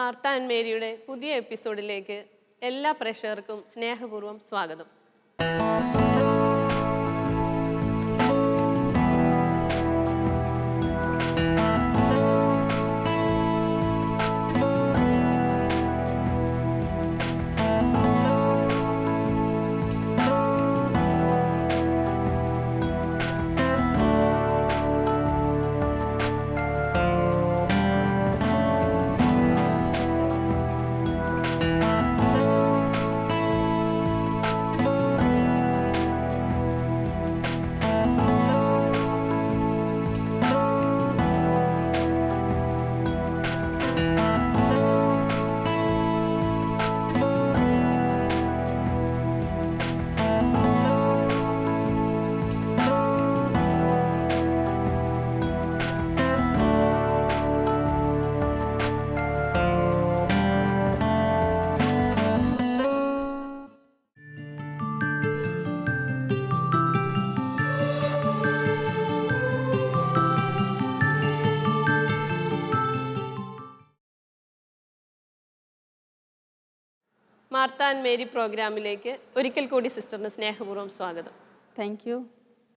Martha and മേരിയുടെ പുതിയ എപ്പിസോഡിലേക്ക് എല്ലാ പ്രേക്ഷകർക്കും സ്നേഹപൂർവ്വം സ്വാഗതം. മാർത്ത ആൻഡ് മേരി പ്രോഗ്രാമിലേക്ക് ഒരിക്കൽ കൂടി സിസ്റ്ററിന് സ്നേഹപൂർവ്വം സ്വാഗതം. Thank you.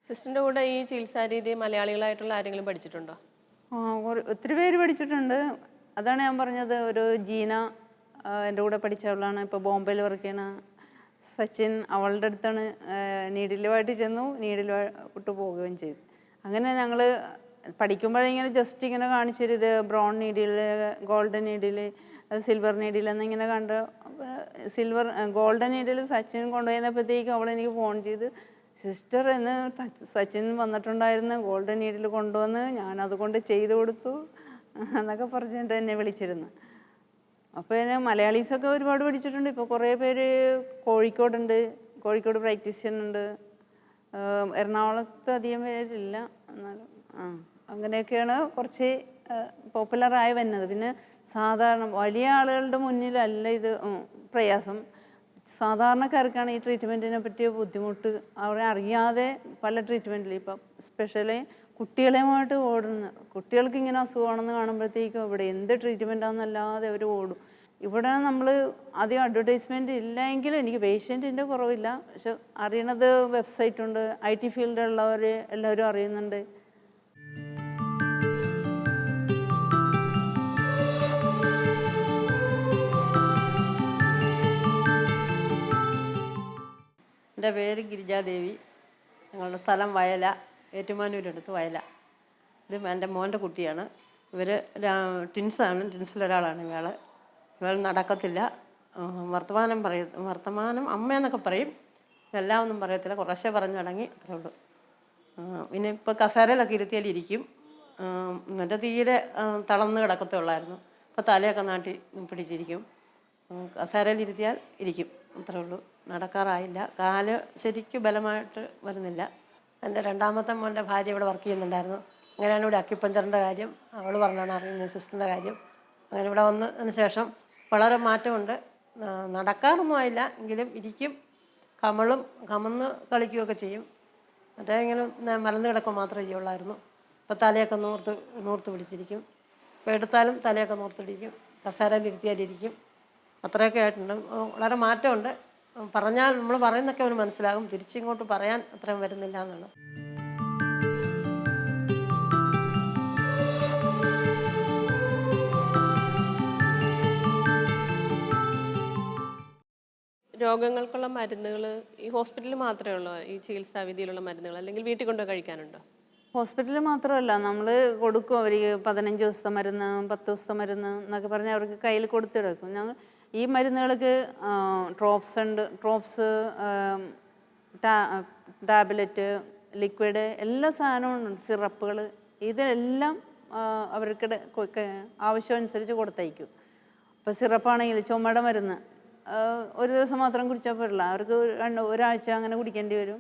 സിസ്റ്ററിൻ്റെ കൂടെ ഈ ചികിത്സാരീതി മലയാളികളായിട്ടുള്ള ആരെങ്കിലും പഠിച്ചിട്ടുണ്ടോ? ഒത്തിരി പേര് പഠിച്ചിട്ടുണ്ട്. അതാണ് ഞാൻ പറഞ്ഞത്. ഒരു ജീന എൻ്റെ കൂടെ പഠിച്ചവളാണ്, ഇപ്പോൾ ബോംബെയിൽ വർക്ക് ചെയ്യണ. സച്ചിൻ അവളുടെ അടുത്താണ് നീഡിലുമായിട്ട് ചെന്നു, നീഡിൽ വിട്ട് പോവുകയും ചെയ്തു. അങ്ങനെ ഞങ്ങൾ പഠിക്കുമ്പോഴിങ്ങനെ ജസ്റ്റ് ഇങ്ങനെ കാണിച്ചു തരും, ഇത് brown needle, golden needle, silver needle എന്നിങ്ങനെ കണ്ട് ഗോൾഡൻ നീഡിൽ സച്ചിൻ കൊണ്ടുപോയപ്പോഴത്തേക്കും അവളെനിക്ക് ഫോൺ ചെയ്ത്, സിസ്റ്റർ എന്ന് സച്ചിൻ വന്നിട്ടുണ്ടായിരുന്നു, ഗോൾഡൻ നീഡിൽ കൊണ്ടുവന്ന് ഞാനതുകൊണ്ട് ചെയ്തു കൊടുത്തു എന്നൊക്കെ പറഞ്ഞിട്ട് എന്നെ വിളിച്ചിരുന്നു. അപ്പോൾ എന്നെ മലയാളീസൊക്കെ ഒരുപാട് പഠിച്ചിട്ടുണ്ട്. ഇപ്പോൾ കുറേ പേര് കോഴിക്കോട് പ്രാക്ടീസ് ചെയ്യുന്നുണ്ട്. എറണാകുളത്ത് അധികം പേരില്ല, എന്നാലും അങ്ങനെയൊക്കെയാണ് കുറച്ച് പോപ്പുലറായി വരുന്നത്. പിന്നെ സാധാരണ വലിയ ആളുകളുടെ മുന്നിലല്ല ഇത് പ്രയാസം. സാധാരണക്കാർക്കാണ് ഈ ട്രീറ്റ്മെൻറ്റിനെ പറ്റിയ ബുദ്ധിമുട്ട്. അവരെ അറിയാതെ പല ട്രീറ്റ്മെൻറ്റിൽ ഇപ്പം സ്പെഷ്യലി കുട്ടികളെയുമായിട്ട് ഓടുന്നു. കുട്ടികൾക്ക് ഇങ്ങനെ അസുഖമാണെന്ന് കാണുമ്പോഴത്തേക്കും ഇവിടെ എന്ത് ട്രീറ്റ്മെൻറ്റാണെന്നല്ലാതെ അവർ ഓടും. ഇവിടെ നമ്മൾ ആദ്യം അഡ്വർടൈസ്മെൻറ്റ് ഇല്ലെങ്കിൽ എനിക്ക് പേഷ്യൻറ്റിൻ്റെ കുറവില്ല, പക്ഷെ അറിയണത് വെബ്സൈറ്റുണ്ട്, IT ഫീൽഡിലുള്ളവർ എല്ലാവരും അറിയുന്നുണ്ട്. എൻ്റെ പേര് ഗിരിജാദേവി. ഞങ്ങളുടെ സ്ഥലം വയല, ഏറ്റുമാനൂരടുത്ത് വയല. ഇത് എൻ്റെ മോൻ്റെ കുട്ടിയാണ്. ഇവർ ട്വിൻസാണ്. ട്വിൻസിലൊരാളാണ് ഇവൾ നടക്കത്തില്ല. വർത്തമാനം അമ്മയെന്നൊക്കെ പറയും, എല്ലാം ഒന്നും പറയത്തില്ല, കുറച്ചേ പറഞ്ഞു തുടങ്ങി, അത്രേ ഉള്ളൂ. പിന്നെ ഇപ്പോൾ കസേരയിലൊക്കെ ഇരുത്തിയാലിരിക്കും. എന്നിട്ട് തീരെ തളർന്ന് കിടക്കത്തേ ഉള്ളായിരുന്നു. ഇപ്പോൾ തലയൊക്കെ നാട്ടി പിടിച്ചിരിക്കും. കസേരയിലിരുത്തിയാൽ ഇരിക്കും, അത്രേ ഉള്ളൂ. നടക്കാറായില്ല. കാല് ശരിക്കും ബലമായിട്ട് വരുന്നില്ല. എൻ്റെ രണ്ടാമത്തെ മോൻ്റെ ഭാര്യ ഇവിടെ വർക്ക് ചെയ്യുന്നുണ്ടായിരുന്നു. അങ്ങനെയാണ് ഇവിടെ അക്യുപഞ്ചറിൻ്റെ കാര്യം അവൾ പറഞ്ഞാണ് അറിയുന്നത്, സിസ്റ്ററിൻ്റെ കാര്യം. അങ്ങനെ ഇവിടെ വന്നതിന് ശേഷം വളരെ മാറ്റമുണ്ട്. നടക്കാറൊന്നും ആയില്ല, എങ്കിലും ഇരിക്കും, കമന്ന് കളിക്കുകയൊക്കെ ചെയ്യും. മറ്റേ ഇങ്ങനെ മലന്ന് കിടക്കുക മാത്രമേ ചെയ്യുള്ളായിരുന്നു. ഇപ്പോൾ തലയൊക്കെ നൂർത്ത് പിടിച്ചിരിക്കും. ഇപ്പോൾ എടുത്താലും തലയൊക്കെ നൂർത്ത് പിടിക്കും, കസേരയിൽ ഇരുത്തിയാലിരിക്കും. അത്രയൊക്കെ ആയിട്ടുണ്ട്. വളരെ മാറ്റമുണ്ട്. പറഞ്ഞാൽ നമ്മൾ പറയുന്നൊക്കെ അവന് മനസ്സിലാകും, തിരിച്ചിങ്ങോട്ട് പറയാൻ അത്രയും വരുന്നില്ല എന്നാണ്. രോഗങ്ങൾക്കുള്ള മരുന്നുകൾ ഈ ഹോസ്പിറ്റലിൽ മാത്രമേ ഉള്ളൂ, ഈ ചികിത്സാവിധിയിലുള്ള മരുന്നുകൾ, അല്ലെങ്കിൽ വീട്ടിൽ കൊണ്ടുപോയി കഴിക്കാനുണ്ടോ? ഹോസ്പിറ്റലിൽ മാത്രമല്ല, നമ്മൾ കൊടുക്കും. അവർ 15 ദിവസത്തെ മരുന്ന്, 10 ദിവസത്തെ മരുന്ന് എന്നൊക്കെ പറഞ്ഞ് അവർക്ക് കയ്യിൽ കൊടുത്തെടുക്കും. ഞങ്ങൾ ഈ മരുന്നുകൾക്ക് ഡ്രോപ്സ്, ടാബ്ലറ്റ്, ലിക്വിഡ്, എല്ലാ സാധനവും ഉണ്ട്, സിറപ്പുകൾ, ഇതെല്ലാം അവർക്ക് ആവശ്യമനുസരിച്ച് കൊടുത്തയക്കും. ഇപ്പോൾ സിറപ്പാണെങ്കിൽ ചുമയുടെ മരുന്ന് ഒരു ദിവസം മാത്രം കുടിച്ചാൽ പോരില്ല, അവർക്ക് ഒരാഴ്ച അങ്ങനെ കുടിക്കേണ്ടി വരും.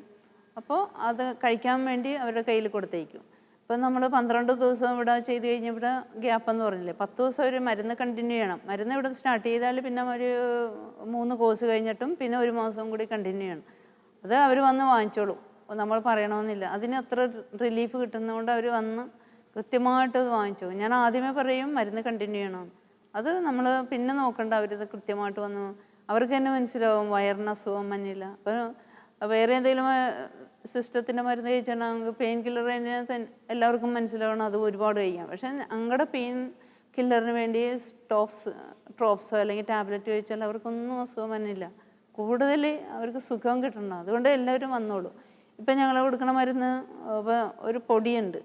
അപ്പോൾ അത് കഴിക്കാൻ വേണ്ടി അവരുടെ കയ്യിൽ കൊടുത്തയക്കും. ഇപ്പം നമ്മൾ 12 ദിവസം ഇവിടെ ചെയ്ത് കഴിഞ്ഞ് ഇവിടെ ഗ്യാപ്പെന്ന് പറഞ്ഞില്ലേ, 10 ദിവസം ഒരു മരുന്ന് കണ്ടിന്യൂ ചെയ്യണം. മരുന്ന് ഇവിടെ സ്റ്റാർട്ട് ചെയ്താൽ പിന്നെ ഒരു 3 കോഴ്സ് കഴിഞ്ഞിട്ടും പിന്നെ 1 മാസം കൂടി കണ്ടിന്യൂ ചെയ്യണം. അത് അവർ വന്ന് വാങ്ങിച്ചോളും, നമ്മൾ പറയണമെന്നില്ല. അതിന് അത്ര റിലീഫ് കിട്ടുന്നതുകൊണ്ട് അവർ വന്ന് കൃത്യമായിട്ട് അത് വാങ്ങിച്ചു. ഞാൻ ആദ്യമേ പറയും മരുന്ന് കണ്ടിന്യൂ ചെയ്യണം. അത് നമ്മൾ പിന്നെ നോക്കണ്ട, അവരിത് കൃത്യമായിട്ട് വന്നു അവർക്ക് തന്നെ മനസ്സിലാവും വയറിന് അസുഖം മഞ്ഞില്ല. അപ്പോൾ വേറെ എന്തെങ്കിലും സിസ്റ്റത്തിൻ്റെ മരുന്ന് കഴിച്ചാൽ നമുക്ക് പെയിൻ കില്ലർ തന്നെ എല്ലാവർക്കും മനസ്സിലാവണം അത് ഒരുപാട് കഴിക്കാം. പക്ഷേ ഞങ്ങളുടെ പെയിൻ കില്ലറിന് വേണ്ടി ഡ്രോപ്സോ അല്ലെങ്കിൽ ടാബ്ലറ്റ് കഴിച്ചാൽ അവർക്കൊന്നും അസുഖം വന്നില്ല. കൂടുതൽ അവർക്ക് സുഖം കിട്ടണം. അതുകൊണ്ട് എല്ലാവരും വന്നോളൂ. ഇപ്പം ഞങ്ങൾ കൊടുക്കണ മരുന്ന് ഒരു പൊടിയുണ്ട്.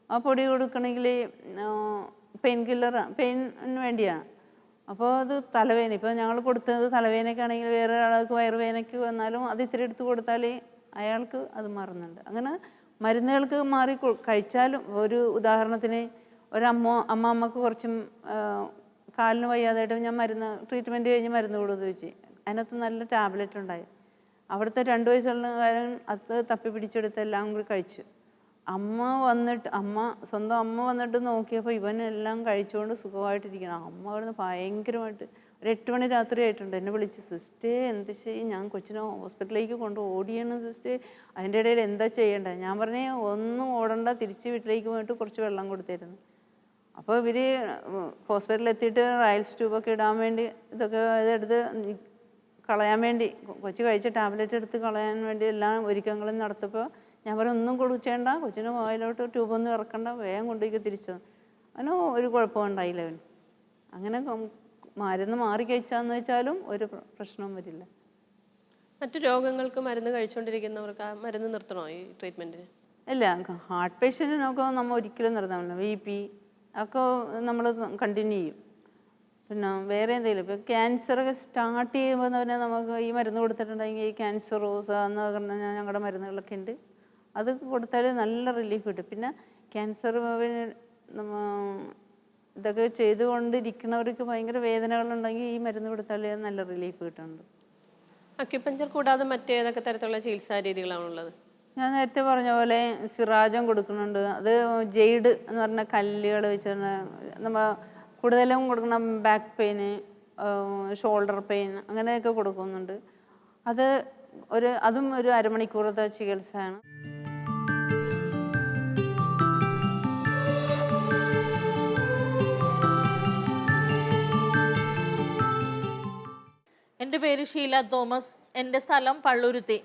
ആ പൊടി കൊടുക്കണമെങ്കിൽ പെയിനിന് വേണ്ടിയാണ്. അപ്പോൾ അത് തലവേദന, ഇപ്പോൾ ഞങ്ങൾ കൊടുത്തത് തലവേദനയ്ക്കാണെങ്കിൽ വേറെ ആൾക്ക് വയറുവേദനയ്ക്ക് വന്നാലും അത് ഇത്തിരി എടുത്ത് കൊടുത്താൽ അയാൾക്ക് അത് മാറുന്നുണ്ട്. അങ്ങനെ മരുന്നുകൾക്ക് മാറി കഴിച്ചാലും, ഒരു ഉദാഹരണത്തിന് അമ്മക്ക് കുറച്ചും കാലിന് വയ്യാതായിട്ട് ഞാൻ ട്രീറ്റ്മെൻറ്റ് കഴിഞ്ഞ് മരുന്ന് കൊടുത്തു വെച്ച് അതിനകത്ത് നല്ല ടാബ്ലറ്റ് ഉണ്ടായി. അവിടുത്തെ 2 വയസ്സുള്ള കാരൻ അത് തപ്പി പിടിച്ചെടുത്ത് എല്ലാം കൂടി കഴിച്ചു. സ്വന്തം അമ്മ വന്നിട്ട് നോക്കിയപ്പോൾ ഇവനെല്ലാം കഴിച്ചുകൊണ്ട് സുഖമായിട്ടിരിക്കണം. അമ്മ അവിടുന്ന് ഭയങ്കരമായിട്ട് ഒരു 8 മണി രാത്രി ആയിട്ടുണ്ട് എന്നെ വിളിച്ച്, സിസ്റ്റേ എന്ത് ചെയ്യും, ഞാൻ കൊച്ചിനെ ഹോസ്പിറ്റലിലേക്ക് കൊണ്ട് ഓടിയാണ് സിസ്റ്റേ, അതിൻ്റെ ഇടയിൽ എന്താ ചെയ്യേണ്ടത്? ഞാൻ പറഞ്ഞേ ഒന്നും ഓടണ്ട, തിരിച്ച് വീട്ടിലേക്ക് പോയിട്ട് കുറച്ച് വെള്ളം കൊടുത്തിരുന്നു. അപ്പോൾ ഇവർ ഹോസ്പിറ്റലിൽ എത്തിയിട്ട് റയൽസ് ട്യൂബൊക്കെ ഇടാൻ വേണ്ടി ഇതൊക്കെ ഇതെടുത്ത് കളയാൻ വേണ്ടി, കൊച്ചു കഴിച്ച ടാബ്ലറ്റ് എടുത്ത് കളയാൻ വേണ്ടി എല്ലാം ഒരുക്കങ്ങളും നടത്തപ്പോൾ ഞാൻ പറഞ്ഞു ഒന്നും കൊടുക്കേണ്ട, കൊച്ചിന് വായിലോട്ട് ട്യൂബൊന്നും ഇറക്കണ്ട, വേഗം കൊണ്ടുപോയി തിരിച്ചു. അവന് ഒരു കുഴപ്പമുണ്ടായില്ല. അവന് അങ്ങനെ മരുന്ന് മാറി കഴിച്ചാന്ന് വെച്ചാലും ഒരു പ്രശ്നവും വരില്ല. മറ്റു രോഗങ്ങൾക്ക് മരുന്ന് കഴിച്ചുകൊണ്ടിരിക്കുന്നവർക്ക് ആ മരുന്ന് നിർത്തണോ ഈ ട്രീറ്റ്മെൻറ്റിന്? ഇല്ല, ഹാർട്ട് പേഷ്യൻറ്റിനൊക്കെ നമ്മൾ ഒരിക്കലും നിർത്താൻ പറ്റില്ല. BP ഒക്കെ നമ്മൾ കണ്ടിന്യൂ ചെയ്യും. പിന്നെ വേറെ എന്തെങ്കിലും ഇപ്പോൾ ക്യാൻസറൊക്കെ സ്റ്റാർട്ട് ചെയ്യുമ്പോൾ തന്നെ നമുക്ക് ഈ മരുന്ന് കൊടുത്തിട്ടുണ്ടെങ്കിൽ ഈ ക്യാൻസർ റോസ എന്ന് പറഞ്ഞാൽ ഞങ്ങളുടെ മരുന്നുകളൊക്കെ ഉണ്ട്. അത് കൊടുത്താൽ നല്ല റിലീഫ് കിട്ടും. പിന്നെ ക്യാൻസർ ഇതൊക്കെ ചെയ്തുകൊണ്ടിരിക്കുന്നവർക്ക് ഭയങ്കര വേദനകളുണ്ടെങ്കിൽ ഈ മരുന്ന് കൊടുത്താൽ നല്ല റിലീഫ് കിട്ടുന്നുണ്ട്. അക്യുപഞ്ചർ കൂടാതെ മറ്റേതൊക്കെ തരത്തിലുള്ള ചികിത്സാ രീതികളാണുള്ളത്? ഞാൻ നേരത്തെ പറഞ്ഞ പോലെ സിറാജം കൊടുക്കുന്നുണ്ട്. അത് ജെയ്ഡ് എന്ന് പറഞ്ഞ കല്ലുകൾ വെച്ചാണ് നമ്മൾ കൂടുതലും കൊടുക്കണം. ബാക്ക് പെയിന്, ഷോൾഡർ പെയിൻ അങ്ങനെയൊക്കെ കൊടുക്കുന്നുണ്ട്. അതും ഒരു അരമണിക്കൂറത്തെ ചികിത്സയാണ്. എൻ്റെ പേര് ഷീല തോമസ്. എൻ്റെ സ്ഥലം പള്ളുരുത്തി.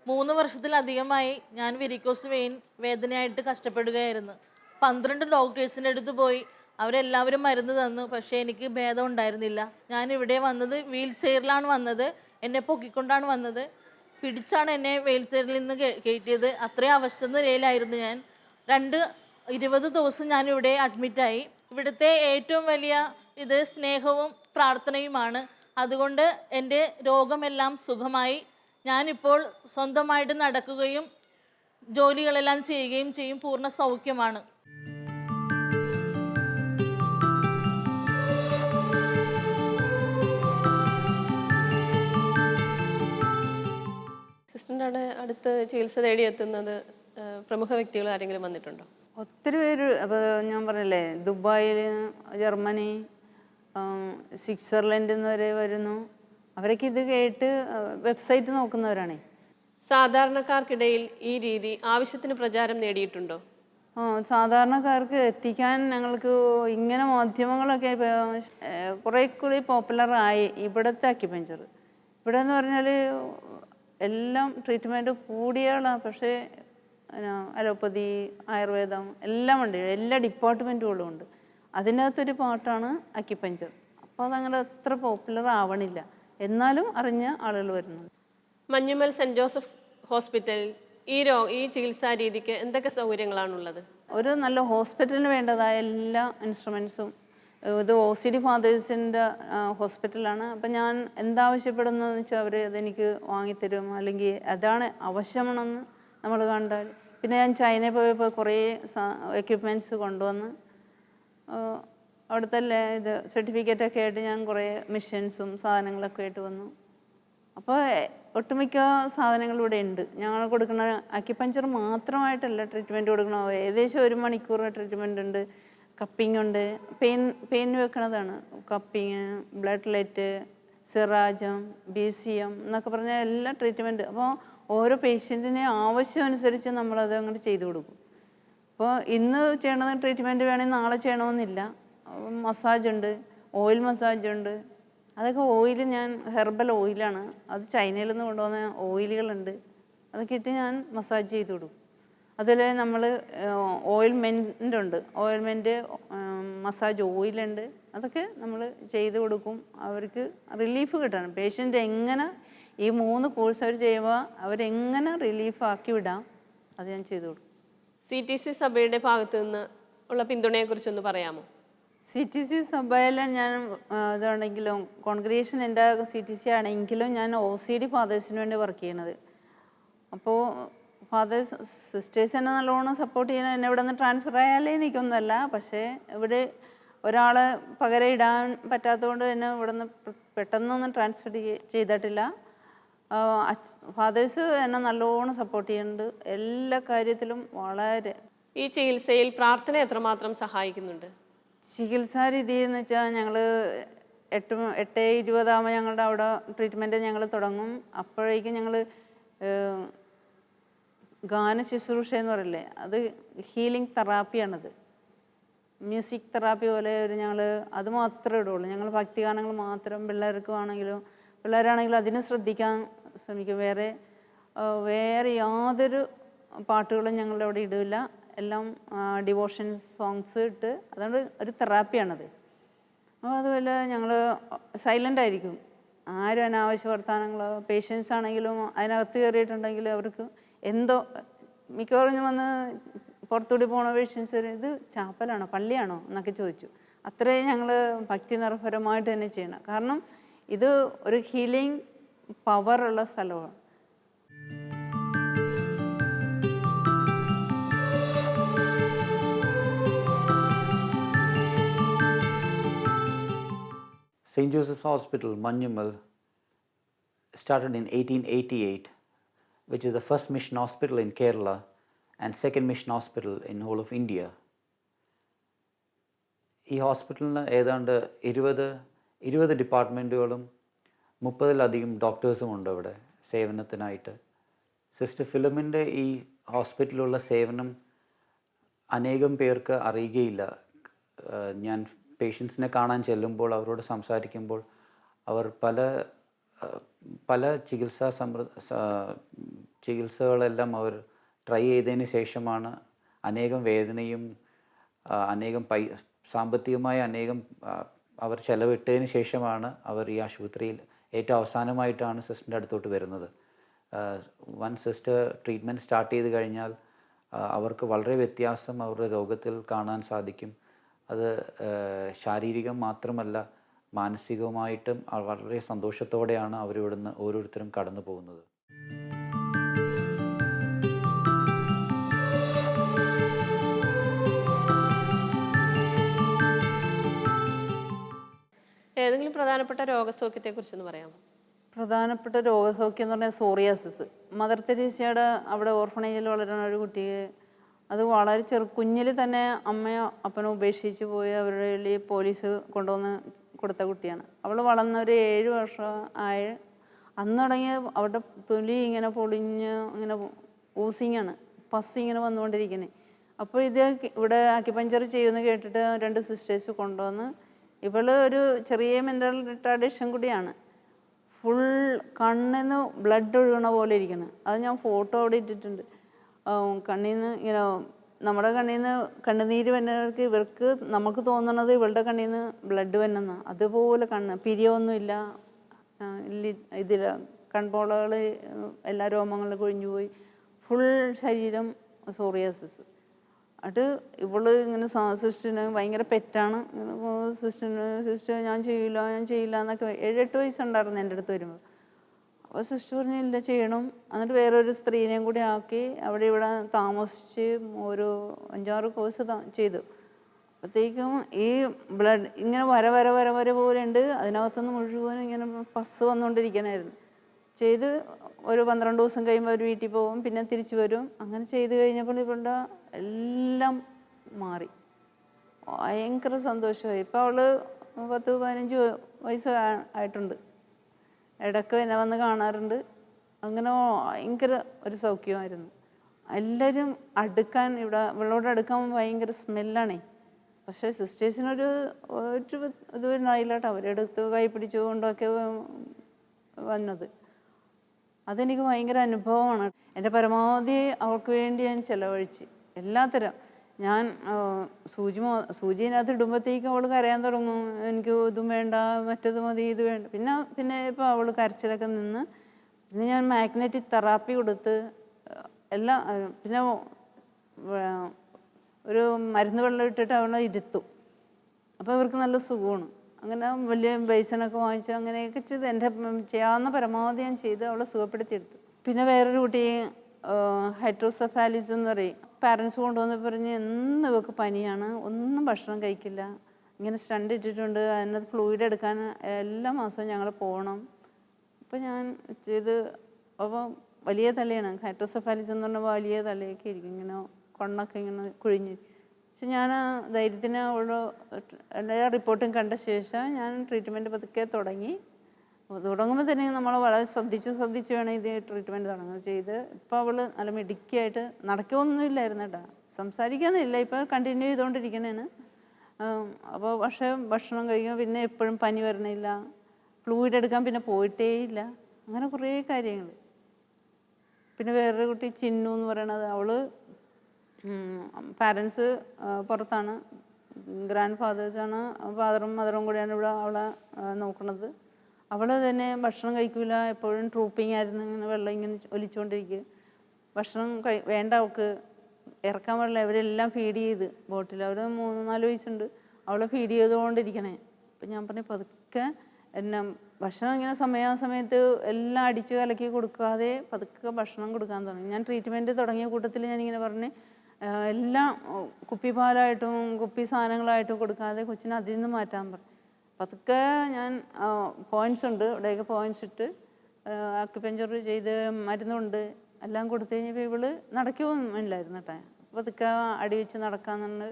3 വർഷത്തിലധികമായി ഞാൻ വെരിക്കോസ് വെയിൻ വേദനയായിട്ട് കഷ്ടപ്പെടുകയായിരുന്നു. 12 ഡോക്ടേഴ്സിൻ്റെ അടുത്ത് പോയി, അവരെല്ലാവരും മരുന്ന് തന്നു. പക്ഷേ എനിക്ക് ഭേദം ഉണ്ടായിരുന്നില്ല. ഞാൻ ഇവിടെ വന്നത് വീൽ ചെയറിലാണ് വന്നത്. എന്നെ പൊക്കിക്കൊണ്ടാണ് വന്നത്. പിടിച്ചാണ് എന്നെ വീൽ ചെയറിൽ നിന്ന് കയറ്റിയത്. അത്രയും അവസ്ഥ നിലയിലായിരുന്നു ഞാൻ. 20 ദിവസം ഞാനിവിടെ അഡ്മിറ്റായി. ഇവിടുത്തെ ഏറ്റവും വലിയ ഇത് സ്നേഹവും പ്രാർത്ഥനയുമാണ്. അതുകൊണ്ട് എൻ്റെ രോഗമെല്ലാം സുഖമായി. ഞാനിപ്പോൾ സ്വന്തമായിട്ട് നടക്കുകയും ജോലികളെല്ലാം ചെയ്യുകയും ചെയ്യും. പൂർണ്ണ സൗഖ്യമാണ്. സിസ്റ്ററിൻ്റെ അടുത്ത് ചികിത്സ തേടിയെത്തുന്നത് പ്രമുഖ വ്യക്തികൾ ആരെങ്കിലും വന്നിട്ടുണ്ടോ? ഒത്തിരി പേര്. അപ്പോൾ ഞാൻ പറഞ്ഞില്ലേ, ദുബായിൽ, ജർമ്മനി, സ്വിറ്റ്സർലൻഡിൽ നിന്ന് വരെ വരുന്നു. അവരൊക്കെ ഇത് കേട്ട് വെബ്സൈറ്റ് നോക്കുന്നവരാണേ. സാധാരണക്കാർക്കിടയിൽ ഈ രീതി ആവശ്യത്തിന് പ്രചാരം നേടിയിട്ടുണ്ടോ? സാധാരണക്കാർക്ക് എത്തിക്കാൻ ഞങ്ങൾക്ക് ഇങ്ങനെ മാധ്യമങ്ങളൊക്കെ കുറേ കൂടി പോപ്പുലറായി. ഇവിടുത്തെ അക്യുപഞ്ചർ ഇവിടെ എന്ന് പറഞ്ഞാൽ എല്ലാം ട്രീറ്റ്മെൻറ്റ് കൂടിയാണ്. പക്ഷേ അലോപ്പതി, ആയുർവേദം എല്ലാം ഉണ്ട്. എല്ലാ ഡിപ്പാർട്ട്മെൻറ്റുകളും ഉണ്ട്. അതിനകത്തൊരു പാർട്ടാണ് അക്യുപഞ്ചർ. അപ്പോൾ അതങ്ങനെ അത്ര പോപ്പുലർ ആവണില്ല. എന്നാലും അറിഞ്ഞ ആളുകൾ വരുന്നുണ്ട്. മഞ്ഞുമൽ സെൻറ്റ് ജോസഫ് ഹോസ്പിറ്റലിൽ ഈ ചികിത്സാ രീതിക്ക് എന്തൊക്കെ സൗകര്യങ്ങളാണുള്ളത്? ഒരു നല്ല ഹോസ്പിറ്റലിന് വേണ്ടതായ എല്ലാ ഇൻസ്ട്രുമെൻസും. ഇത് OCD ഫാദേഴ്സിൻ്റെ ഹോസ്പിറ്റലാണ്. അപ്പം ഞാൻ എന്താവശ്യപ്പെടുന്നതെന്ന് വെച്ചാൽ അവർ അതെനിക്ക് വാങ്ങിത്തരും. അല്ലെങ്കിൽ അതാണ് ആവശ്യമാണെന്ന് നമ്മൾ കണ്ടാൽ. പിന്നെ ഞാൻ ചൈനയിൽ പോയപ്പോൾ കുറേ എക്യുപ്മെൻറ്റ്സ് കൊണ്ടുവന്ന് അവിടുത്തെ സർട്ടിഫിക്കറ്റൊക്കെ ആയിട്ട് ഞാൻ കുറേ മെഷീൻസും സാധനങ്ങളൊക്കെ ആയിട്ട് വന്നു. അപ്പോൾ ഒട്ടുമിക്ക സാധനങ്ങളും ഇവിടെ ഉണ്ട്. ഞങ്ങൾ കൊടുക്കുന്ന അക്യുപഞ്ചർ മാത്രമായിട്ടല്ല ട്രീറ്റ്മെൻറ്റ് കൊടുക്കണം. ഏകദേശം 1 മണിക്കൂർ ട്രീറ്റ്മെൻ്റ് ഉണ്ട്. കപ്പിംഗ് ഉണ്ട്. പെയിൻ വെക്കണതാണ് കപ്പിങ്, ബ്ലഡ് ലൈറ്റ്, സിറാജം, BCM എന്നൊക്കെ പറഞ്ഞാൽ എല്ലാ ട്രീറ്റ്മെൻറ്റ്. അപ്പോൾ ഓരോ പേഷ്യൻറ്റിനെ ആവശ്യമനുസരിച്ച് നമ്മളത് അങ്ങോട്ട് ചെയ്തു കൊടുക്കും. അപ്പോൾ ഇന്ന് ചെയ്യണത് ട്രീറ്റ്മെൻറ്റ് വേണമെങ്കിൽ നാളെ ചെയ്യണമെന്നില്ല. മസാജ് ഉണ്ട്. ഓയിൽ മസാജ് ഉണ്ട്. അതൊക്കെ ഓയിൽ ഞാൻ ഹെർബൽ ഓയിലാണ്, അത് ചൈനയിൽ നിന്ന് കൊണ്ടുവന്ന ഓയിലുകളുണ്ട്. അതൊക്കെ ഇട്ട് ഞാൻ മസാജ് ചെയ്ത് കൊടുക്കും. അതുപോലെ നമ്മൾ ഓയിൽമെൻ്റ് ഉണ്ട്, ഓയിൽമെൻറ്റ് മസാജ് ഓയിലുണ്ട്. അതൊക്കെ നമ്മൾ ചെയ്ത് കൊടുക്കും. അവർക്ക് റിലീഫ് കിട്ടണം. പേഷ്യൻ്റ് എങ്ങനെ ഈ 3 കോഴ്സ് അവർ ചെയ്യുമ്പോൾ അവരെങ്ങനെ റിലീഫ് ആക്കി വിടാം, അത് ഞാൻ ചെയ്തു കൊടുക്കും. CTC സഭയുടെ ഭാഗത്തു നിന്ന് ഉള്ള പിന്തുണയെക്കുറിച്ചൊന്ന് പറയാമോ? CTC സഭയിൽ ഞാൻ ഇതാണെങ്കിലും കോൺഗ്രിഗേഷൻ എൻ്റെ CTC ആണെങ്കിലും ഞാൻ OCD ഫാദേഴ്സിന് വേണ്ടി വർക്ക് ചെയ്യണത്. അപ്പോൾ ഫാദേഴ്സ് സിസ്റ്റേഴ്സ് എന്നെ നല്ലോണം സപ്പോർട്ട് ചെയ്യണം. എന്നെ ഇവിടെ നിന്ന് ട്രാൻസ്ഫർ ആയാലേ എനിക്കൊന്നുമല്ല, പക്ഷേ ഇവിടെ ഒരാളെ പകരം ഇടാൻ പറ്റാത്തതുകൊണ്ട് എന്നെ ഇവിടെ നിന്ന് പെട്ടെന്നൊന്നും ട്രാൻസ്ഫർ ചെയ്തിട്ടില്ല. ഫാദേഴ്സ് എന്നെ നല്ലോണം സപ്പോർട്ട് ചെയ്യുന്നുണ്ട് എല്ലാ കാര്യത്തിലും. വളരെ ഈ ചികിത്സയിൽ പ്രാർത്ഥന എത്രമാത്രം സഹായിക്കുന്നുണ്ട്? ചികിത്സാരീതി എന്ന് വെച്ചാൽ ഞങ്ങൾ 8:20 ഞങ്ങളുടെ അവിടെ ട്രീറ്റ്മെൻറ്റ് ഞങ്ങൾ തുടങ്ങും. അപ്പോഴേക്കും ഞങ്ങൾ ഗാന ശുശ്രൂഷ എന്ന് പറയില്ലേ, അത് ഹീലിംഗ് തെറാപ്പിയാണത്. മ്യൂസിക് തെറാപ്പി പോലെ ഞങ്ങൾ അത് മാത്രമേ ഇടുള്ളൂ. ഞങ്ങൾ ഭക്തിഗാനങ്ങൾ മാത്രം. പിള്ളേരാണെങ്കിലും അതിനെ ശ്രദ്ധിക്കാൻ ശ്രമിക്കും. വേറെ യാതൊരു പാട്ടുകളും ഞങ്ങളുടെ അവിടെ ഇടില്ല. എല്ലാം ഡിവോഷൻ സോങ്സ് ഇട്ട്, അതുകൊണ്ട് ഒരു തെറാപ്പിയാണത്. അപ്പോൾ അതുപോലെ ഞങ്ങൾ സൈലൻ്റ് ആയിരിക്കും. ആരും അനാവശ്യ വർത്തമാനങ്ങളോ, പേഷ്യൻസ് ആണെങ്കിലും അതിനകത്ത് കയറിയിട്ടുണ്ടെങ്കിൽ അവർക്ക് എന്തോ മിക്കവാറും വന്ന് പുറത്തുകൂടി പോണ പേഷ്യൻസ് വരും, ഇത് ചാപ്പലാണോ പള്ളിയാണോ എന്നൊക്കെ ചോദിച്ചു. അത്രയും ഞങ്ങൾ ഭക്തി നിർഭരമായിട്ട് തന്നെ ചെയ്യണം. കാരണം ഇത് ഒരു ഹീലിംഗ് പവറുള്ള സ്ഥലമാണ്. St. Joseph's Hospital, Manyammal, started in 1888, which is the first mission hospital in Kerala and second mission hospital in whole of India. ഈ ഹോസ്പിറ്റലിന് ഏതാണ്ട് 20 ഡിപ്പാർട്ട്മെൻറ്റുകളും 30-ലധികം ഡോക്ടേഴ്സും ഉണ്ട് ഇവിടെ സേവനത്തിനായിട്ട്. സിസ്റ്റർ ഫിലിമിൻ്റെ ഈ ഹോസ്പിറ്റലിലുള്ള സേവനം അനേകം പേർക്ക് അറിയുകയില്ല. ഞാൻ പേഷ്യൻസിനെ കാണാൻ ചെല്ലുമ്പോൾ, അവരോട് സംസാരിക്കുമ്പോൾ, അവർ പല ചികിത്സകളെല്ലാം അവർ ട്രൈ ചെയ്തതിന് ശേഷമാണ്, അനേകം വേദനയും അനേകം സാമ്പത്തികമായ അനേകം അവർ ചെലവിട്ടതിന് ശേഷമാണ് അവർ ഈ ആശുപത്രിയിൽ ഏറ്റവും അവസാനമായിട്ടാണ് സിസ്റ്ററിൻ്റെ അടുത്തോട്ട് വരുന്നത്. വൺ സിസ്റ്റർ ട്രീറ്റ്മെൻറ്റ് സ്റ്റാർട്ട് ചെയ്ത് കഴിഞ്ഞാൽ അവർക്ക് വളരെ വ്യത്യാസം അവരുടെ രോഗത്തിൽ കാണാൻ സാധിക്കും. അത് ശാരീരികം മാത്രമല്ല, മാനസികവുമായിട്ടും വളരെ സന്തോഷത്തോടെയാണ് അവരിവിടുന്ന് ഓരോരുത്തരും കടന്നു പോകുന്നത്. ഏതെങ്കിലും പ്രധാനപ്പെട്ട രോഗസൗഖ്യത്തെക്കുറിച്ചൊന്ന് പറയാമോ? പ്രധാനപ്പെട്ട രോഗസൗഖ്യം എന്ന് പറഞ്ഞാൽ സോറിയാസിസ്. മദർ തെരേസയുടെ അവിടെ ഓർഫണേജിൽ വളരുന്ന ഒരു കുട്ടിക്ക് അത് വളരെ കുഞ്ഞിൽ തന്നെ അമ്മയോ അപ്പനോ ഉപേക്ഷിച്ച് പോയി അവരുടെ പോലീസ് കൊണ്ടുവന്ന് കൊടുത്ത കുട്ടിയാണ്. അവൾ വളർന്നൊരു 7 വർഷം ആയ അന്ന് തുടങ്ങിയ അവരുടെ തൊലി ഇങ്ങനെ പൊളിഞ്ഞ് ഇങ്ങനെ ഊസിങ്ങാണ്, പസ് ഇങ്ങനെ വന്നുകൊണ്ടിരിക്കുന്നത്. അപ്പോൾ ഇത് ഇവിടെ അക്യുപഞ്ചർ ചെയ്യുമെന്ന് കേട്ടിട്ട് 2 സിസ്റ്റേഴ്സ് കൊണ്ടുവന്ന്, ഇവൾ ഒരു ചെറിയ മെൻ്റൽ റിട്ടാർഡേഷൻ കൂടിയാണ്. ഫുൾ കണ്ണിൽ നിന്ന് ബ്ലഡ് ഒഴുകണ പോലെ ഇരിക്കണം. അത് ഞാൻ ഫോട്ടോ അവിടെ ഇട്ടിട്ടുണ്ട്. കണ്ണിൽ നിന്ന് ഇങ്ങനെ നമ്മുടെ കണ്ണിൽ നിന്ന് കണ്ണുനീര് വന്നവർക്ക് ഇവർക്ക് നമുക്ക് തോന്നണത് ഇവളുടെ കണ്ണിൽ നിന്ന് ബ്ലഡ് വന്നെന്ന്. അതുപോലെ കണ്ണ് പിരിയൊന്നുമില്ല, ഇതിൽ കൺപോളകൾ എല്ലാ രോമങ്ങളിലും കൊഴിഞ്ഞു പോയി, ഫുൾ ശരീരം സോറിയാസിസ്. അത് ഇവള് ഇങ്ങനെ സിസ്റ്ററിന് ഭയങ്കര പെറ്റാണ്. സിസ്റ്റർ ഞാൻ ചെയ്യില്ല എന്നൊക്കെ 7-8 വയസ്സുണ്ടായിരുന്നു എൻ്റെ അടുത്ത് വരുമ്പോൾ. അപ്പോൾ സിസ്റ്റർ പറഞ്ഞു ഇല്ല ചെയ്യണം. എന്നിട്ട് വേറൊരു സ്ത്രീനെയും കൂടി ആക്കി ഇവിടെ താമസിച്ച് ഒരു 5-6 കോഴ്സ് ചെയ്തു. അപ്പോഴത്തേക്കും ഈ ബ്ലഡ് ഇങ്ങനെ വര പോലെ ഉണ്ട്. അതിനകത്തുനിന്ന് മുഴുവനും ഇങ്ങനെ പസ് വന്നുകൊണ്ടിരിക്കണമായിരുന്നു. ചെയ്ത് ഒരു 12 ദിവസം കഴിയുമ്പോൾ അവർ വീട്ടിൽ പോകും, പിന്നെ തിരിച്ചു വരും. അങ്ങനെ ചെയ്ത് കഴിഞ്ഞപ്പോൾ ഇവളുടെ എല്ലാം മാറി. ഭയങ്കര സന്തോഷമായി. ഇപ്പോൾ അവൾ 10-15 വയസ്സ് ആയിട്ടുണ്ട്. ഇടയ്ക്ക് എന്നെ വന്ന് കാണാറുണ്ട്. അങ്ങനെ ഭയങ്കര ഒരു സൗഖ്യമായിരുന്നു. എല്ലാവരും ഇവളോട് അടുക്കാൻ ഭയങ്കര സ്മെല്ലാണേ. പക്ഷേ സിസ്റ്റേഴ്സിനൊരു ഇത് ഉണ്ടായില്ല കേട്ടോ. അവരെടുത്ത് കൈ പിടിച്ചുകൊണ്ടൊക്കെ വന്നത്. അതെനിക്ക് ഭയങ്കര അനുഭവമാണ്. എൻ്റെ പരമാവധി അവൾക്ക് വേണ്ടി ഞാൻ ചിലവഴിച്ച് എല്ലാത്തരം. ഞാൻ സൂചിനകത്ത് ഇടുമ്പോഴത്തേക്കും അവൾ കരയാൻ തുടങ്ങും. എനിക്ക് ഇതും വേണ്ട, മറ്റേത് മതി, ഇത് വേണ്ട. പിന്നെ ഇപ്പോൾ അവൾ കരച്ചിലൊക്കെ നിന്ന് പിന്നെ ഞാൻ മാഗ്നറ്റിക് തെറാപ്പി കൊടുത്ത് എല്ലാം. പിന്നെ ഒരു മരുന്ന് വെള്ളം ഇട്ടിട്ട് അവളെ ഇരുത്തും. അപ്പോൾ ഇവർക്ക് നല്ല സുഖമാണ്. അങ്ങനെ വലിയ ബേസനൊക്കെ വാങ്ങിച്ചു അങ്ങനെയൊക്കെ ചെയ്ത് എൻ്റെ ചെയ്യാവുന്ന പരമാവധി ഞാൻ ചെയ്ത് അവളെ സുഖപ്പെടുത്തിയെടുത്തു. പിന്നെ വേറൊരു കുട്ടി ഹൈഡ്രോസെഫാലിസ് എന്ന് പറയും. പാരൻസ് കൊണ്ടുവന്ന് പറഞ്ഞ് എന്ന് ഇവർക്ക് പനിയാണ്, ഒന്നും ഭക്ഷണം കഴിക്കില്ല, ഇങ്ങനെ സ്റ്റണ്ട് ഇട്ടിട്ടുണ്ട്, അതിനകത്ത് ഫ്ലൂയിഡ് എടുക്കാൻ എല്ലാ മാസവും ഞങ്ങൾ പോകണം. അപ്പോൾ ഞാൻ ചെയ്ത് അപ്പോൾ വലിയ തലയാണ് ഹൈഡ്രോസെഫാലിസ് എന്ന് പറഞ്ഞാൽ വലിയ തലയൊക്കെ ഇരിക്കും, ഇങ്ങനെ കണ്ണൊക്കെ ഇങ്ങനെ കുഴിഞ്ഞ്. പക്ഷെ ഞാൻ ധൈര്യത്തിന് അവളുടെ എല്ലാ റിപ്പോർട്ടും കണ്ട ശേഷം ഞാൻ ട്രീറ്റ്മെൻറ്റ് പതുക്കെ തുടങ്ങുമ്പോൾ തന്നെ നമ്മൾ വളരെ ശ്രദ്ധിച്ച് വേണം ഇത് ട്രീറ്റ്മെൻറ്റ് തുടങ്ങുന്നത് ചെയ്ത്. ഇപ്പോൾ അവൾ നല്ല മിടുക്കിയായിട്ട് നടക്കുകയൊന്നുമില്ലായിരുന്നു കേട്ടോ, സംസാരിക്കാനില്ല, ഇപ്പോൾ കണ്ടിന്യൂ ചെയ്തുകൊണ്ടിരിക്കണേണ്. അപ്പോൾ പക്ഷേ ഭക്ഷണം കഴിക്കുമ്പോൾ പിന്നെ എപ്പോഴും പനി വരണില്ല, ഫ്ലൂയിഡ് എടുക്കാൻ പിന്നെ പോയിട്ടേ ഇല്ല, അങ്ങനെ കുറേ കാര്യങ്ങൾ. പിന്നെ വേറൊരു കുട്ടി ചിന്നു എന്ന് പറയണത്, അവൾ പാരൻസ് പുറത്താണ്, ഗ്രാൻഡ് ഫാദേഴ്സാണ്, ഫാദറും മദറും കൂടിയാണ് ഇവിടെ അവളെ നോക്കുന്നത്. അവൾ തന്നെ ഭക്ഷണം കഴിക്കില്ല, എപ്പോഴും ട്രൂപ്പിംഗ് ആയിരുന്നു, ഇങ്ങനെ വെള്ളം ഇങ്ങനെ ഒലിച്ചുകൊണ്ടിരിക്കുക. ഭക്ഷണം വേണ്ട, അവൾക്ക് ഇറക്കാൻ പാടില്ല. അവരെല്ലാം ഫീഡ് ചെയ്ത് ബോട്ടിൽ, അവർ 3-4 വയസ്സുണ്ട്, അവളെ ഫീഡ് ചെയ്തുകൊണ്ടിരിക്കണേ. അപ്പം ഞാൻ പറഞ്ഞു പതുക്കെ എന്നെ ഭക്ഷണം ഇങ്ങനെ സമയാസമയത്ത് എല്ലാം അടിച്ച് കലക്കി കൊടുക്കാതെ പതുക്കെ ഭക്ഷണം കൊടുക്കാൻ തുടങ്ങി. ഞാൻ ട്രീറ്റ്മെൻറ്റ് തുടങ്ങിയ കൂട്ടത്തിൽ ഞാനിങ്ങനെ പറഞ്ഞ് എല്ലാം കുപ്പിപ്പാലായിട്ടും കുപ്പി സാധനങ്ങളായിട്ടും കൊടുക്കാതെ കൊച്ചിനെ അതിൽ നിന്ന് മാറ്റാൻ പറഞ്ഞു. പതുക്കെ ഞാൻ പോയിൻറ്റ്സ് ഉണ്ട്, ഇവിടെയൊക്കെ പോയിൻറ്റ്സ് ഇട്ട് അക്യുപഞ്ചർ ചെയ്ത് മരുന്നുണ്ട് എല്ലാം കൊടുത്തു കഴിഞ്ഞപ്പോൾ ഇവള് നടക്കുകയൊന്നും ഇല്ലായിരുന്നു കേട്ടോ. പതുക്കെ അടി വെച്ച് നടക്കാമെന്നുണ്ട്,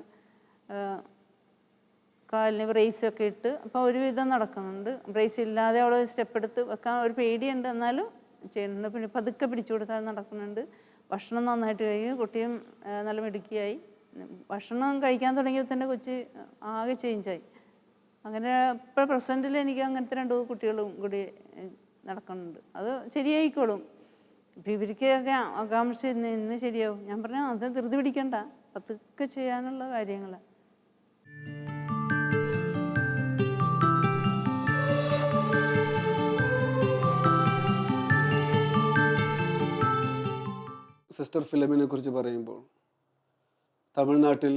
കാലിന് ബ്രേസൊക്കെ ഇട്ട് അപ്പോൾ ഒരുവിധം നടക്കുന്നുണ്ട്. ബ്രേസ് ഇല്ലാതെ അവൾ സ്റ്റെപ്പ് എടുത്ത് വെക്കാൻ ഒരു പേടിയുണ്ട്, എന്നാലും ചെയ്യുന്നുണ്ട്. പിന്നെ പതുക്കെ പിടിച്ചു കൊടുത്താൽ നടക്കുന്നുണ്ട്. ഭക്ഷണം നന്നായിട്ട് കഴിയും, കുട്ടിയും നല്ല മിടുക്കിയായി. ഭക്ഷണം കഴിക്കാൻ തുടങ്ങിയപ്പോൾ തന്നെ കൊച്ച് ആകെ ചേഞ്ചായി. അങ്ങനെ ഇപ്പോൾ പ്രസൻറ്റിൽ എനിക്ക് അങ്ങനത്തെ 2 കുട്ടികളും കൂടി നടക്കുന്നുണ്ട്. അത് ശരിയായിക്കോളും. ഇപ്പം ഇവർക്കൊക്കെ ആകാംക്ഷ ഇന്ന് ശരിയാവും. ഞാൻ പറഞ്ഞാൽ അത് ധൃതി പിടിക്കണ്ട, പതുക്കെ ചെയ്യാനുള്ള കാര്യങ്ങൾ. സിസ്റ്റർ ഫിലമിനെ കുറിച്ച് പറയുമ്പോൾ, തമിഴ്നാട്ടിൽ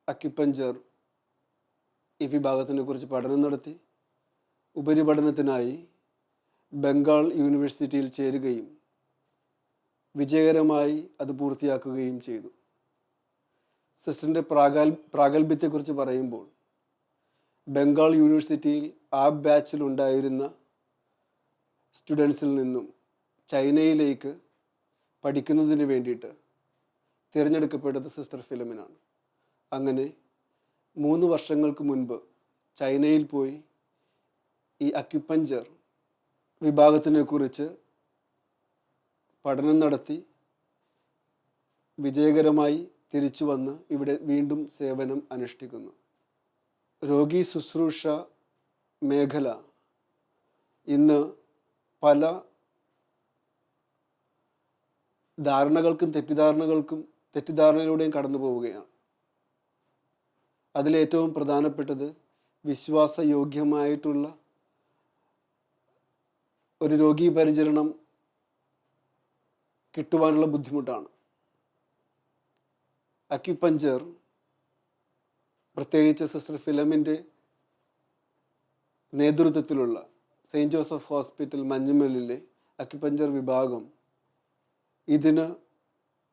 അക്യുപഞ്ചർ ഈ വിഭാഗത്തിനെ കുറിച്ച് പഠനം നടത്തി ഉപരിപഠനത്തിനായി ബംഗാൾ യൂണിവേഴ്സിറ്റിയിൽ ചേരുകയും വിജയകരമായി അത് പൂർത്തിയാക്കുകയും ചെയ്തു. സിസ്റ്ററിൻ്റെ പ്രാഗൽഭ്യത്തെക്കുറിച്ച് പറയുമ്പോൾ, ബംഗാൾ യൂണിവേഴ്സിറ്റിയിൽ ആ ബാച്ചിലുണ്ടായിരുന്ന സ്റ്റുഡൻസിൽ നിന്നും ചൈനയിലേക്ക് പഠിക്കുന്നതിന് വേണ്ടിയിട്ട് തിരഞ്ഞെടുക്കപ്പെട്ടത് സിസ്റ്റർ ഫിലമിനാണ്. അങ്ങനെ 3 വർഷങ്ങൾക്ക് മുൻപ് ചൈനയിൽ പോയി ഈ അക്യുപഞ്ചർ വിഭാഗത്തിനെക്കുറിച്ച് പഠനം നടത്തി വിജയകരമായി തിരിച്ചു വന്ന് ഇവിടെ വീണ്ടും സേവനം അനുഷ്ഠിക്കുന്നു. രോഗി ശുശ്രൂഷ മേഖല ഇന്ന് പല ധാരണകൾക്കും തെറ്റിദ്ധാരണയിലൂടെയും കടന്നു പോവുകയാണ്. അതിലേറ്റവും പ്രധാനപ്പെട്ടത് വിശ്വാസയോഗ്യമായിട്ടുള്ള ഒരു രോഗീ പരിചരണം കിട്ടുവാനുള്ള ബുദ്ധിമുട്ടാണ്. അക്യുപഞ്ചർ, പ്രത്യേകിച്ച് സിസ്റ്റർ ഫിലമിൻ്റെ നേതൃത്വത്തിലുള്ള സെയിൻറ്റ് ജോസഫ് ഹോസ്പിറ്റൽ മഞ്ഞുമലിലെ അക്യുപഞ്ചർ വിഭാഗം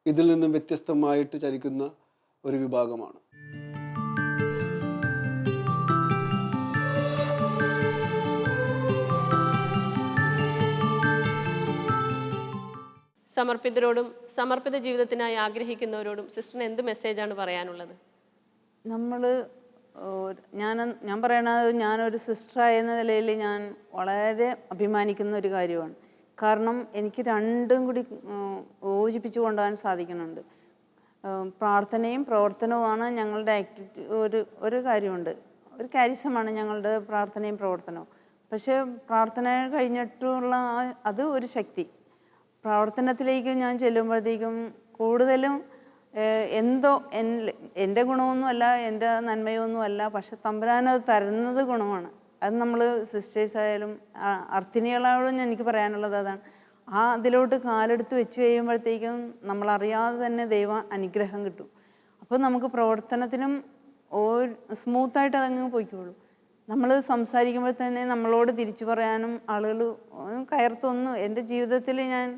ഇതിൽ നിന്നും വ്യത്യസ്തമായിട്ട് ചലിക്കുന്ന ഒരു വിഭാഗമാണ്. സമർപ്പിതരോടും സമർപ്പിത ജീവിതത്തിനായി ആഗ്രഹിക്കുന്നവരോടും സിസ്റ്ററിന് എന്ത് മെസ്സേജാണ് പറയാനുള്ളത്? ഞാൻ പറയണത്, ഞാനൊരു സിസ്റ്ററായെന്ന നിലയിൽ ഞാൻ വളരെ അഭിമാനിക്കുന്ന ഒരു കാര്യമാണ്. കാരണം എനിക്ക് രണ്ടും കൂടി യോജിപ്പിച്ച് കൊണ്ടുപോകാൻ സാധിക്കുന്നുണ്ട്. പ്രാർത്ഥനയും പ്രവർത്തനവുമാണ് ഞങ്ങളുടെ ആക്ടിവിറ്റി. ഒരു കാര്യമുണ്ട്, ഒരു കാരിസമാണ് ഞങ്ങളുടെ പ്രാർത്ഥനയും പ്രവർത്തനവും. പക്ഷേ പ്രാർത്ഥന കഴിഞ്ഞിട്ടുള്ള അത് ഒരു ശക്തി. പ്രവർത്തനത്തിലേക്ക് ഞാൻ ചെല്ലുമ്പോഴത്തേക്കും കൂടുതലും എന്തോ എൻ്റെ ഗുണമൊന്നുമല്ല, എൻ്റെ നന്മയൊന്നുമല്ല, പക്ഷെ തമ്പുരാനത് തരുന്നത് ഗുണമാണ്. അത് നമ്മൾ സിസ്റ്റേഴ്സായാലും അർത്ഥിനികളോടും എനിക്ക് പറയാനുള്ളത് അതാണ്. അതിലോട്ട് കാലെടുത്ത് വെച്ച് കഴിയുമ്പോഴത്തേക്കും നമ്മളറിയാതെ തന്നെ ദൈവ അനുഗ്രഹം കിട്ടും. അപ്പോൾ നമുക്ക് പ്രവർത്തനത്തിനും സ്മൂത്തായിട്ട് അതങ്ങ് പോയിക്കോളൂ. നമ്മൾ സംസാരിക്കുമ്പോൾ തന്നെ നമ്മളോട് തിരിച്ചു പറയാനും ആളുകൾ കയർത്തൊന്നും. എൻ്റെ ജീവിതത്തിൽ ഞാൻ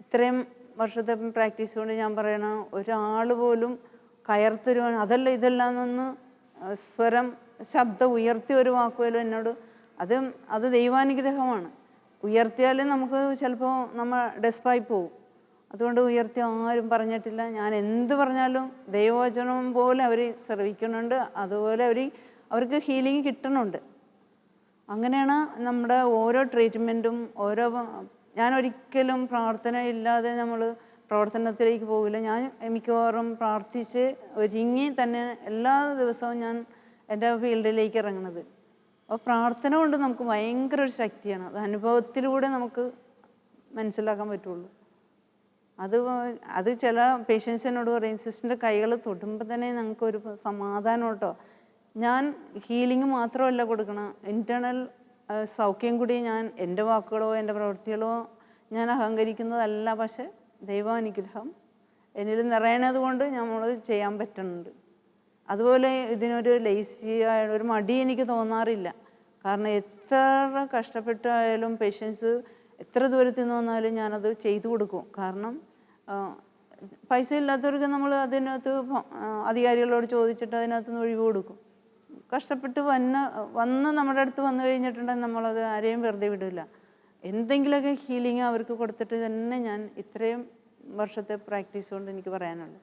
ഇത്രയും വർഷത്തെ പ്രാക്ടീസ് കൊണ്ട് ഞാൻ പറയണ ഒരാൾ പോലും കയർത്തരുവാൻ അതല്ല ഇതല്ല എന്നൊന്ന് ശബ്ദം ഉയർത്തി ഒരു വാക്കുമല്ലോ എന്നോട്, അത് ദൈവാനുഗ്രഹമാണ്. ഉയർത്തിയാലും നമുക്ക് ചിലപ്പോൾ നമ്മൾ ഡെസ്പായി പോകും. അതുകൊണ്ട് ഉയർത്തി ആരും പറഞ്ഞിട്ടില്ല. ഞാൻ എന്ത് പറഞ്ഞാലും ദൈവവചനം പോലെ അവർ ശ്രവിക്കുന്നുണ്ട്, അതുപോലെ അവർക്ക് ഹീലിംഗ് കിട്ടണുണ്ട്. അങ്ങനെയാണ് നമ്മുടെ ഓരോ ട്രീറ്റ്മെൻറ്റും. ഞാൻ ഒരിക്കലും പ്രാർത്ഥന ഇല്ലാതെ നമ്മൾ പ്രവർത്തനത്തിലേക്ക് പോകില്ല. ഞാൻ മിക്കവാറും പ്രാർത്ഥിച്ച് ഒരുങ്ങി തന്നെ എല്ലാ ദിവസവും ഞാൻ എൻ്റെ ഫീൽഡിലേക്ക് ഇറങ്ങുന്നത്. അപ്പോൾ പ്രാർത്ഥന കൊണ്ട് നമുക്ക് ഭയങ്കര ഒരു ശക്തിയാണ്. അത് അനുഭവത്തിലൂടെ നമുക്ക് മനസ്സിലാക്കാൻ പറ്റുള്ളൂ. അത് ചില പേഷ്യൻസ് എന്നോട് പറയും, സിസ്റ്ററിൻ്റെ കൈകൾ തൊടുമ്പോൾ തന്നെ ഞങ്ങൾക്കൊരു സമാധാനം കേട്ടോ. ഞാൻ ഹീലിംഗ് മാത്രമല്ല കൊടുക്കണം, ഇൻറ്റേർണൽ സൗഖ്യം കൂടി. ഞാൻ എൻ്റെ വാക്കുകളോ എൻ്റെ പ്രവൃത്തികളോ ഞാൻ അഹങ്കരിക്കുന്നതല്ല, പക്ഷെ ദൈവാനുഗ്രഹം എന്നിൽ നിറയണത് കൊണ്ട് നമ്മൾ ചെയ്യാൻ പറ്റുന്നുണ്ട്. അതുപോലെ ഇതിനൊരു ലേസിയായ ഒരു മടി എനിക്ക് തോന്നാറില്ല. കാരണം എത്ര കഷ്ടപ്പെട്ടായാലും പേഷ്യൻസ് എത്ര ദൂരത്തിൽ നിന്ന് വന്നാലും ഞാനത് ചെയ്തു കൊടുക്കും. കാരണം പൈസ ഇല്ലാത്തവർക്ക് നമ്മൾ അതിനകത്ത് അധികാരികളോട് ചോദിച്ചിട്ട് അതിനകത്ത് നിന്ന് ഒഴിവ് കൊടുക്കും. കഷ്ടപ്പെട്ട് വന്ന് നമ്മുടെ അടുത്ത് വന്നു കഴിഞ്ഞിട്ടുണ്ടെങ്കിൽ നമ്മളത് ആരെയും വെറുതെ വിടില്ല. എന്തെങ്കിലുമൊക്കെ ഹീലിംഗ് അവർക്ക് കൊടുത്തിട്ട് തന്നെ ഞാൻ ഇത്രയും വർഷത്തെ പ്രാക്ടീസ് കൊണ്ട് എനിക്ക് പറയാനുള്ളത്.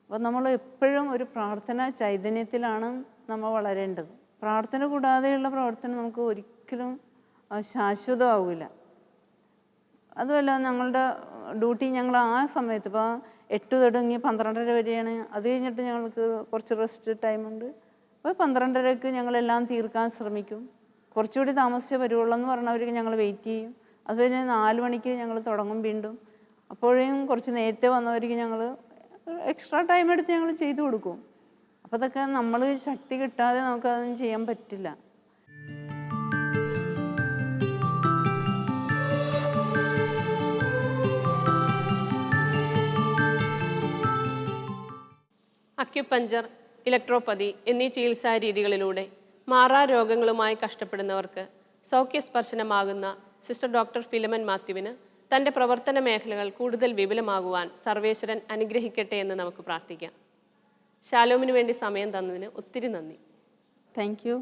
അപ്പോൾ നമ്മൾ എപ്പോഴും ഒരു പ്രാർത്ഥന ചൈതന്യത്തിലാണ് നമ്മൾ വളരേണ്ടത്. പ്രാർത്ഥന കൂടാതെയുള്ള പ്രവർത്തനം നമുക്ക് ഒരിക്കലും ശാശ്വതമാവില്ല. അതുമല്ല, ഞങ്ങളുടെ ഡ്യൂട്ടി ഞങ്ങൾ ആ സമയത്ത് ഇപ്പോൾ 8 തുടങ്ങി 12:30 വരെയാണ്. അത് കഴിഞ്ഞിട്ട് ഞങ്ങൾക്ക് കുറച്ച് റെസ്റ്റ് ടൈമുണ്ട്. അപ്പോൾ 12:30ക്ക് ഞങ്ങളെല്ലാം തീർക്കാൻ ശ്രമിക്കും. കുറച്ചുകൂടി താമസിച്ചേ വരുവുള്ളൂ എന്ന് പറഞ്ഞവർക്ക് ഞങ്ങൾ വെയിറ്റ് ചെയ്യും. അത് കഴിഞ്ഞ് 4 മണിക്ക് ഞങ്ങൾ തുടങ്ങും വീണ്ടും. അപ്പോഴേക്കും കുറച്ച് നേരത്തെ വന്നവർക്ക് ഞങ്ങൾ എക്സ്ട്രാ ടൈം എടുത്ത് ഞങ്ങൾ ചെയ്തു കൊടുക്കും. അപ്പോൾ അതൊക്കെ നമ്മൾ ശക്തി കിട്ടാതെ നമുക്കതൊന്നും ചെയ്യാൻ പറ്റില്ല. അക്യുപഞ്ചർ, ഇലക്ട്രോപ്പതി എന്നീ ചികിത്സാ രീതികളിലൂടെ മാറാ രോഗങ്ങളുമായി കഷ്ടപ്പെടുന്നവർക്ക് സൗഖ്യസ്പർശനമാകുന്ന സിസ്റ്റർ ഡോക്ടർ ഫിലമൻ മാത്യുവിന് തൻ്റെ പ്രവർത്തന മേഖലകൾ കൂടുതൽ വിപുലമാകുവാൻ സർവേശ്വരൻ അനുഗ്രഹിക്കട്ടെ എന്ന് നമുക്ക് പ്രാർത്ഥിക്കാം. ശാലോമിന് വേണ്ടി സമയം തന്നതിന് ഒത്തിരി നന്ദി. Thank you.